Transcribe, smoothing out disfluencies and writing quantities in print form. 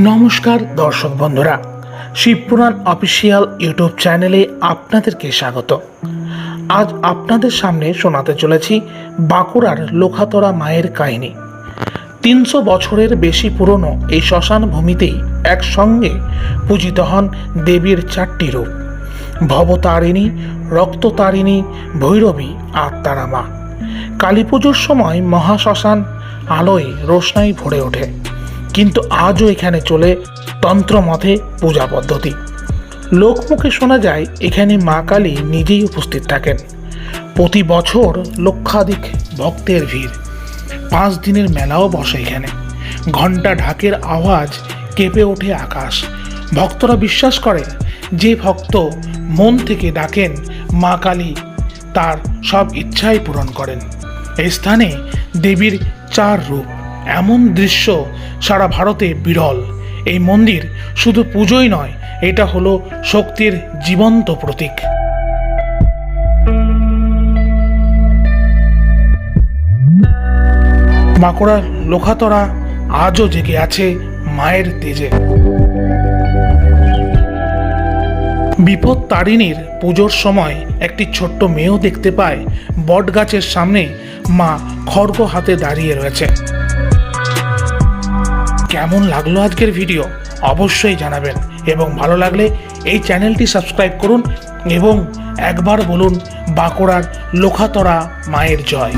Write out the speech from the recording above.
নমস্কার দর্শক বন্ধুরা, শিবপুরাণ অফিসিয়াল ইউটিউব চ্যানেলে আপনাদেরকে স্বাগত। আজ আপনাদের সামনে শোনাতে চলেছি বাঁকুড়ার লোখাতরা মায়ের কাহিনী। ৩০০ বছরের বেশি পুরনো এই শ্মশান ভূমিতেই একসঙ্গে পূজিত হন দেবীর ৪টি রূপ: ভবতারিণী, রক্ততারিণী, ভৈরবী আর তারা মা। কালী পুজোর সময় মহাশ্মশান আলোয় রোশনাই ভরে ওঠে, কিন্তু আজও এখানে চলে তন্ত্রমতে পূজা পদ্ধতি। লোকমুখে শোনা যায় এখানে মা কালী নিজেই উপস্থিত থাকেন। প্রতি বছর লক্ষাধিক ভক্তের ভিড়। 5 দিনের মেলাও বসে এখানে। ঘণ্টা ঢাকের আওয়াজ কেঁপে ওঠে আকাশ। ভক্তরা বিশ্বাস করে যে ভক্ত মন থেকে ডাকেন মা কালী তার সব ইচ্ছাই পূরণ করেন। এই স্থানে দেবীর 4 রূপ, এমন দৃশ্য সারা ভারতে বিরল। এই মন্দির শুধু পুজোই নয়, এটা হলো শক্তির জীবন্ত প্রতীক। বাঁকুড়ার লোখাতরা আজও জেগে আছে মায়ের তেজে। বিপদ তারিণীর পুজোর সময় একটি ছোট্ট মেয়েও দেখতে পায় বট গাছের সামনে মা খড়গ হাতে দাঁড়িয়ে রয়েছে। কেমন লাগলো আজকের ভিডিও অবশ্যই জানাবেন, এবং ভালো লাগলে এই চ্যানেলটি সাবস্ক্রাইব করুন এবং একবার বলুন বাঁকুড়ার লোখাতরা মায়ের জয়।